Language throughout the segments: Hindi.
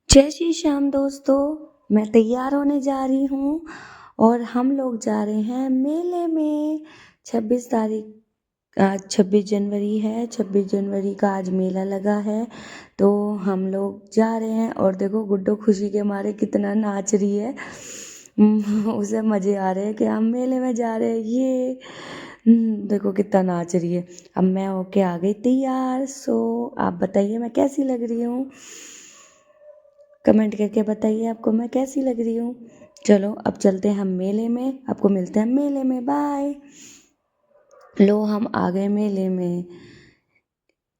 जय श्री श्याम दोस्तों। मैं तैयार होने जा रही हूँ और हम लोग जा रहे हैं मेले में। 26 तारीख आज 26 जनवरी है। 26 जनवरी का आज मेला लगा है तो हम लोग जा रहे हैं। और देखो गुड्डो खुशी के मारे कितना नाच रही है। उसे मज़े आ रहे हैं कि हम मेले में जा रहे हैं। ये देखो कितना नाच रही है। अब मैं होके आ गई तैयार। आप बताइए मैं कैसी लग रही हूँ। कमेंट करके बताइए आपको मैं कैसी लग रही हूँ। चलो अब चलते हैं हम मेले में। आपको मिलते हैं मेले में। बाय। लो हम आ गए मेले में।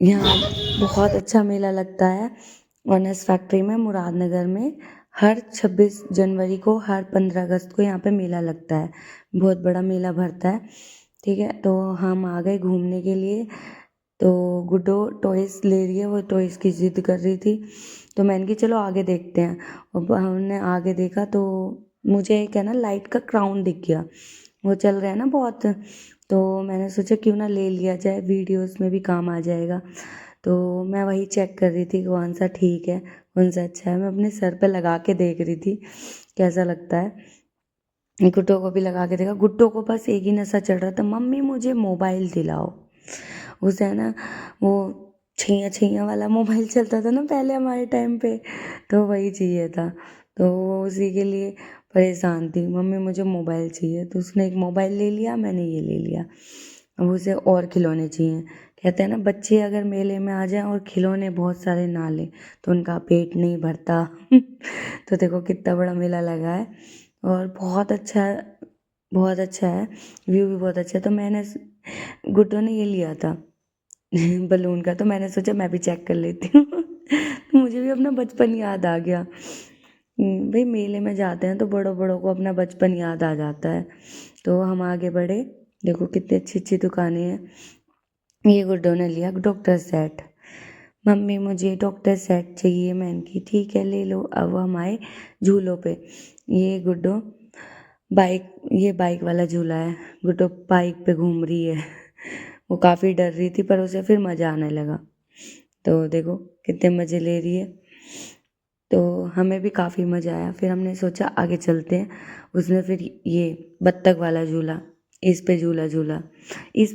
यहाँ बहुत अच्छा मेला लगता है ऑनेस्ट फैक्ट्री में मुरादनगर में। हर 26 जनवरी को, हर 15 अगस्त को यहाँ पे मेला लगता है। बहुत बड़ा मेला भरता है। ठीक है, तो हम आ गए घूमने के लिए। तो गुड्डो टॉयस ले रही है, वो टॉयस की जिद कर रही थी तो मैंने कहा चलो आगे देखते हैं। और हमने आगे देखा तो मुझे एक है ना लाइट का क्राउन दिख गया। वो चल रहा है ना बहुत, तो मैंने सोचा क्यों ना ले लिया जाए, वीडियोस में भी काम आ जाएगा। तो मैं वही चेक कर रही थी कौन सा ठीक है कौन सा अच्छा है। मैं अपने सर पे लगा के देख रही थी कैसा लगता है। गुड्डो को भी लगा के देखा। गुड्डो को बस एक ही नशा चढ़ रहा था, मम्मी मुझे मोबाइल दिलाओ। उसे है ना वो छैया छैया वाला मोबाइल चलता था ना पहले हमारे टाइम पे, तो वही चाहिए था। तो वो उसी के लिए परेशान थी, मम्मी मुझे मोबाइल चाहिए। तो उसने एक मोबाइल ले लिया, मैंने ये ले लिया। अब उसे और खिलौने चाहिए। कहते हैं ना बच्चे अगर मेले में आ जाएं और खिलौने बहुत सारे ना लें तो उनका पेट नहीं भरता। तो देखो कितना बड़ा मेला लगा है और बहुत अच्छा है, बहुत अच्छा है। व्यू भी बहुत अच्छा है। तो मैंने गुड्डो ने ये लिया था बलून का, तो मैंने सोचा मैं भी चेक कर लेती हूँ। तो मुझे भी अपना बचपन याद आ गया। भाई मेले में जाते हैं तो बड़ों बड़ों को अपना बचपन याद आ जाता है। तो हम आगे बढ़े। देखो कितनी अच्छी अच्छी दुकानें हैं। ये गुड्डो ने लिया डॉक्टर सेट। मम्मी मुझे डॉक्टर सेट चाहिए। मैंने की ठीक है ले लो। अब हम आए झूलों पे। ये गुड्डो ये बाइक वाला झूला है। गुड्डो बाइक पे घूम रही है। वो काफ़ी डर रही थी पर उसे फिर मज़ा आने लगा। तो देखो कितने मज़े ले रही है। तो हमें भी काफ़ी मज़ा आया। फिर हमने सोचा आगे चलते हैं। उसने फिर ये बत्तख वाला झूला, इस पे झूला झूला। इस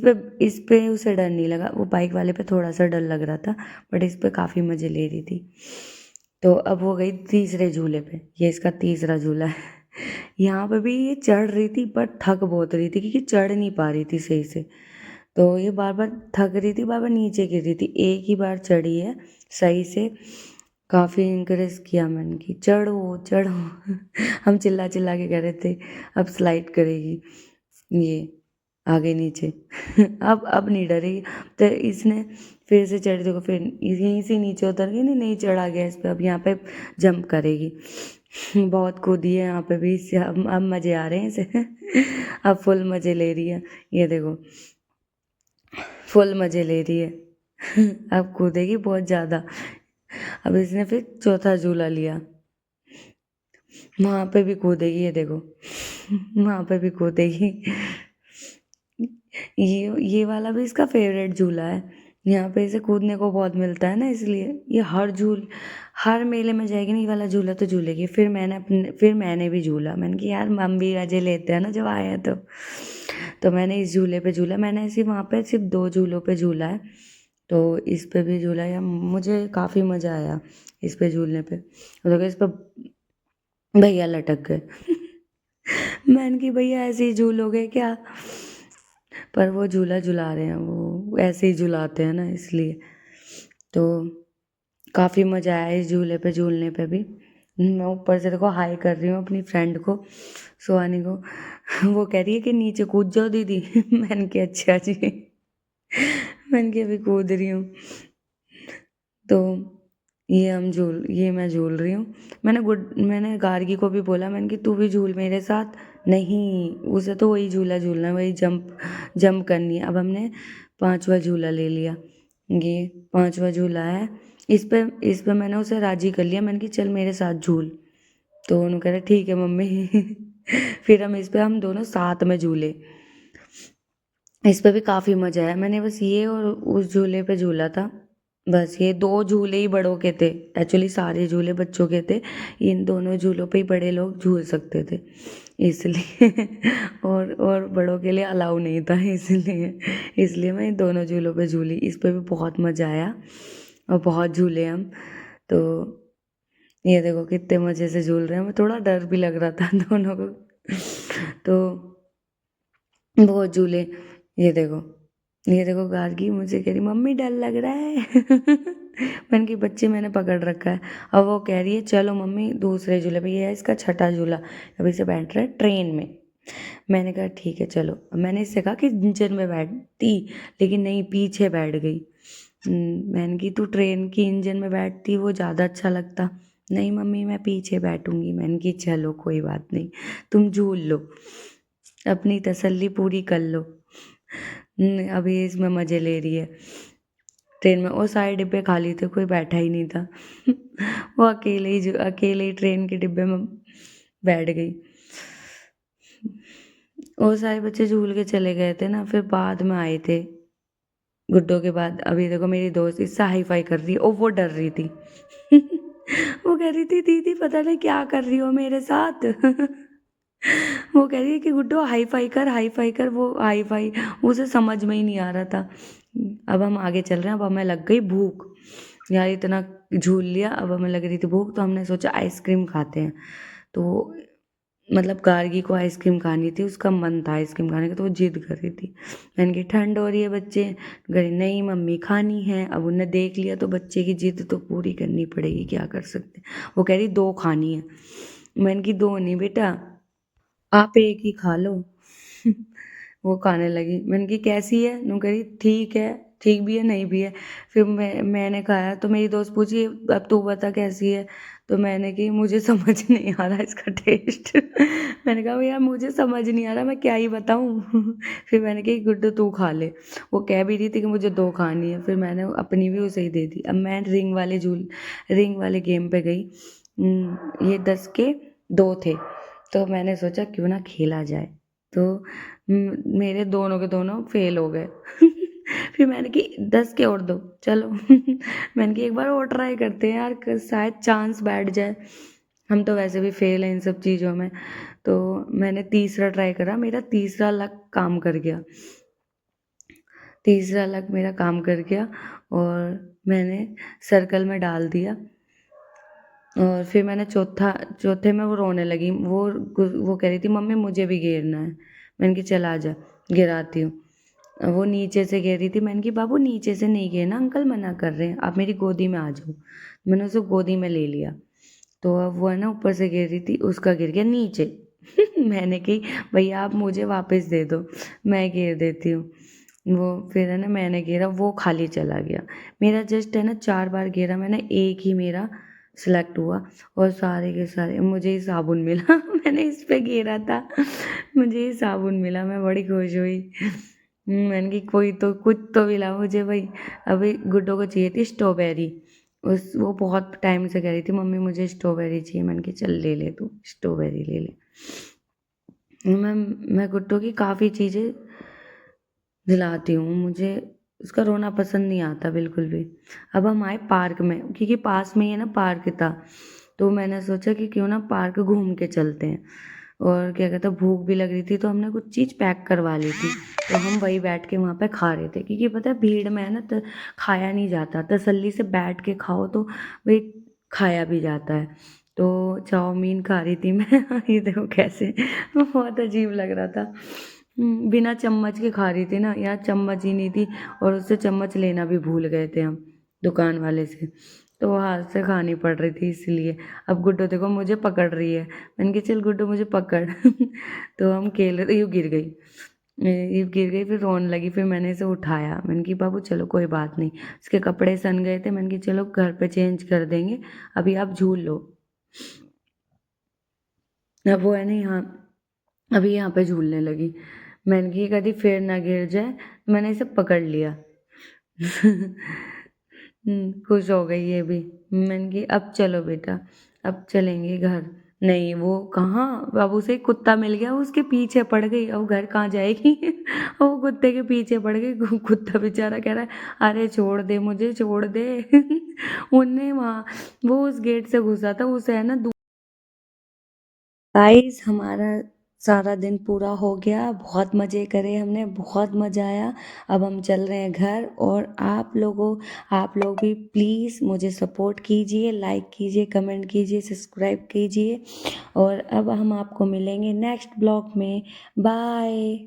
पे उसे डर नहीं लगा। वो बाइक वाले पे थोड़ा सा डर लग रहा था बट इस पे काफ़ी मज़े ले रही थी। तो अब वो गई तीसरे झूले पे। ये इसका तीसरा झूला है। यहाँ पे भी ये चढ़ रही थी बट थक बहुत रही थी क्योंकि चढ़ नहीं पा रही थी सही से। तो ये बार बार थक रही थी, बार बार नीचे गिर रही थी। एक ही बार चढ़ी है सही से। काफ़ी इंकरेज किया मैंने कि चढ़ो चढ़ो। हम चिल्ला चिल्ला के कह रहे थे अब स्लाइड करेगी ये आगे नीचे। अब नहीं डरेगी। तो इसने फिर से चढ़ी, देखो फिर यहीं से नीचे उतर गई, नहीं चढ़ा गया इस पे। अब यहाँ पे जंप करेगी। बहुत कूदी है यहाँ पे भी इससे। अब मज़े आ रहे हैं इसे। अब फुल मज़े ले रही है। ये देखो फुल मज़े ले रही है। अब कूदेगी बहुत ज़्यादा। अब इसने फिर चौथा झूला लिया। वहाँ पे भी कूदेगी, ये देखो। वहाँ पे भी कूदेगी। ये वाला भी इसका फेवरेट झूला है। यहाँ पे इसे कूदने को बहुत मिलता है ना, इसलिए ये हर मेले में जाएगी ना ये वाला झूला तो झूलेगी। फिर मैंने भी झूला। मैंने कि यार हम भी मजे लेते हैं ना जब आए हैं तो मैंने इस झूले पे झूला। मैंने सिर्फ वहाँ पे सिर्फ 2 झूलों पे झूला है। तो इस पे भी झूला या मुझे काफ़ी मज़ा आया इस पे झूलने पे। और देखो इस पर भैया लटक गए। मैंने कि भैया ऐसे ही झूलोगे क्या। पर वो झूला झुला रहे हैं, वो ऐसे ही झुलाते हैं ना इसलिए। तो काफ़ी मज़ा आया इस झूले पे झूलने पे भी। मैं ऊपर से देखो हाई कर रही हूँ अपनी फ्रेंड को, सुहानी को। वो कह रही है कि नीचे कूद जाओ दीदी। मैंने कि अच्छा जी। मैंने कि अभी कूद रही हूँ। तो ये मैं झूल रही हूँ। मैंने गार्गी को भी बोला, मैंने कि तू भी झूल मेरे साथ। नहीं, उसे तो वही झूला झूलना है, वही जंप करनी है। अब हमने 5वां झूला ले लिया। ये 5वां झूला है। इस पे मैंने उसे राजी कर लिया। मैंने कि चल मेरे साथ झूल। तो उन्होंने कह रहे ठीक है मम्मी। फिर हम दोनों साथ में झूले। इस पे भी काफ़ी मज़ा आया। मैंने बस ये और उस झूले पे झूला था। बस ये 2 झूले ही बड़ों के थे, एक्चुअली सारे झूले बच्चों के थे, इन दोनों झूलों पे ही बड़े लोग झूल सकते थे इसलिए और बड़ों के लिए अलाउ नहीं था इसलिए इसलिए मैं इन दोनों झूलों पे झूली। इस पे भी बहुत मज़ा आया और बहुत झूले हम। तो ये देखो कितने मज़े से झूल रहे हैं, हमें थोड़ा डर भी लग रहा था दोनों को। तो बहुत झूले। ये देखो गार्गी मुझे कह रही मम्मी डर लग रहा है मैंने कि बच्चे मैंने पकड़ रखा है। अब वो कह रही है चलो मम्मी दूसरे झूले पे, ये है इसका छठा झूला, अभी से बैठ रहा है ट्रेन में। मैंने कहा ठीक है चलो। मैंने इससे कहा कि इंजन में बैठती, लेकिन नहीं पीछे बैठ गई। मैंने कि तू ट्रेन की इंजन में बैठती वो ज़्यादा अच्छा लगता। नहीं मम्मी मैं पीछे बैठूंगी। मैंने कि चलो कोई बात नहीं, तुम झूल लो, अपनी तसल्ली पूरी कर लो। अभी इसमें मज़े ले रही है ट्रेन में। और सारे डिब्बे खाली थे, कोई बैठा ही नहीं था वो अकेले ही ट्रेन के डिब्बे में बैठ गई। और सारे बच्चे झूल के चले गए थे ना, फिर बाद में आए थे गुड्डो के बाद। अभी देखो मेरी दोस्त इससे हाई फाई कर रही है और वो डर रही थी वो कह रही थी दीदी पता नहीं क्या कर रही हो मेरे साथ वो कह रही है कि गुड्डो हाई फाई कर, हाई फाई कर। वो हाई फाई उसे समझ में ही नहीं आ रहा था। अब हम आगे चल रहे हैं। अब हमें लग गई भूख यार, इतना झूल लिया, अब हमें लग रही थी भूख, तो हमने सोचा आइसक्रीम खाते हैं। तो मतलब गार्गी को आइसक्रीम खानी थी, उसका मन था आइसक्रीम खाने का, तो वो जिद कर रही थी। मैंने कहा ठंड हो रही है बच्चे, कह नहीं मम्मी खानी है। अब उन्हें देख लिया तो बच्चे की जिद तो पूरी करनी पड़ेगी, क्या कर सकते। वो कह रही 2 खानी है। मैंने की 2 नहीं बेटा, आप एक ही खा लो वो खाने लगी। मैंने की कैसी है, नु कह रही ठीक है, ठीक भी है नहीं भी है। फिर मैंने खाया तो मेरी दोस्त पूछी अब तू बता कैसी है। तो मैंने की मुझे समझ नहीं आ रहा इसका टेस्ट मैंने कहा यार मुझे समझ नहीं आ रहा, मैं क्या ही बताऊँ फिर मैंने कही गुड्डू तू खा ले। वो कह भी रही थी कि मुझे 2 खानी है, फिर मैंने अपनी भी उसे ही दे दी। अब मैं रिंग वाले गेम पे गई। ये 10 के 2 थे, तो मैंने सोचा क्यों ना खेला जाए। तो मेरे दोनों के दोनों फेल हो गए फिर मैंने कि 10 के और दो चलो मैंने कि एक बार और ट्राई करते हैं यार, शायद चांस बैठ जाए। हम तो वैसे भी फेल हैं इन सब चीज़ों में। तो मैंने तीसरा ट्राई करा, मेरा तीसरा लक काम कर गया। तीसरा लक मेरा काम कर गया और मैंने सर्कल में डाल दिया। और फिर मैंने चौथे में वो रोने लगी। वो कह रही थी मम्मी मुझे भी घेरना है। मैंने कहा चल आजा गिराती हूँ। वो नीचे से घेर रही थी। मैंने कहा बाबू नीचे से नहीं घेरना, अंकल मना कर रहे हैं, आप मेरी गोदी में आ जाओ। मैंने उसे गोदी में ले लिया। तो अब वो है ना ऊपर से गिर रही थी, उसका गिर गया नीचे मैंने कही भैया आप मुझे वापस दे दो, मैं घेर देती हूँ। वो फिर है ना मैंने घेरा, वो खाली चला गया। मेरा जस्ट है ना 4 बार घेरा मैंने, एक ही मेरा सिलेक्ट हुआ और सारे के सारे मुझे ही साबुन मिला मैंने इस पे घेरा था मुझे ही साबुन मिला, मैं बड़ी खुश हुई। मैंने कि कोई तो कुछ तो मिला मुझे भाई। अभी गुड्डो को चाहिए थी स्ट्रॉबेरी, वो बहुत टाइम से कह रही थी मम्मी मुझे स्ट्रॉबेरी चाहिए। मैंने कहा चल ले ले तू स्ट्रॉबेरी ले ले। मैं गुड्डो की काफ़ी चीज़ें दिलाती हूँ, मुझे उसका रोना पसंद नहीं आता बिल्कुल भी। अब हम आए पार्क में, क्योंकि पास में ही है ना पार्क था। तो मैंने सोचा कि क्यों ना पार्क घूम के चलते हैं। और क्या कहता भूख भी लग रही थी, तो हमने कुछ चीज़ पैक करवा ली थी। तो हम वही बैठ के वहाँ पे खा रहे थे, क्योंकि पता है भीड़ में है ना तो खाया नहीं जाता, तसल्ली से बैठ के खाओ तो वही खाया भी जाता है। तो चाउमीन खा रही थी मैं ये देखो कैसे बहुत अजीब लग रहा था। बिना चम्मच के खा रही थी ना यार, चम्मच ही नहीं थी और उससे चम्मच लेना भी भूल गए थे हम दुकान वाले से। तो वो हाथ से खानी पड़ रही थी इसलिए। अब गुड्डो देखो मुझे पकड़ रही है। मैंने कहा चल गुड्डो मुझे पकड़ तो हम खेल रहे थे, यूँ गिर गई। ये गिर गई, फिर रोने लगी। फिर मैंने इसे उठाया, मैंने कि बाबू चलो कोई बात नहीं, इसके कपड़े सन गए थे। मैंने कि चलो घर पे चेंज कर देंगे, अभी आप झूल लो। अब वो है ना यहाँ, अभी यहाँ पे झूलने लगी। मैंने कि कभी फिर ना गिर जाए, मैंने इसे पकड़ लिया खुश हो गई ये भी। मैंने कि अब चलो बेटा, अब चलेंगे घर, नहीं वो कहाँ, अब उसे कुत्ता मिल गया, वो उसके पीछे पड़ गई, अब घर कहाँ जाएगी। वो कुत्ते के पीछे पड़ गई, कुत्ता बेचारा कह रहा है अरे छोड़ दे मुझे, छोड़ दे। उनने वहाँ, वो उस गेट से घुसा था, उसे है ना। गाइस हमारा सारा दिन पूरा हो गया, बहुत मज़े करे हमने, बहुत मज़ा आया। अब हम चल रहे हैं घर, और आप लोग भी प्लीज़ मुझे सपोर्ट कीजिए, लाइक कीजिए, कमेंट कीजिए, सब्सक्राइब कीजिए। और अब हम आपको मिलेंगे नेक्स्ट ब्लॉग में। बाय।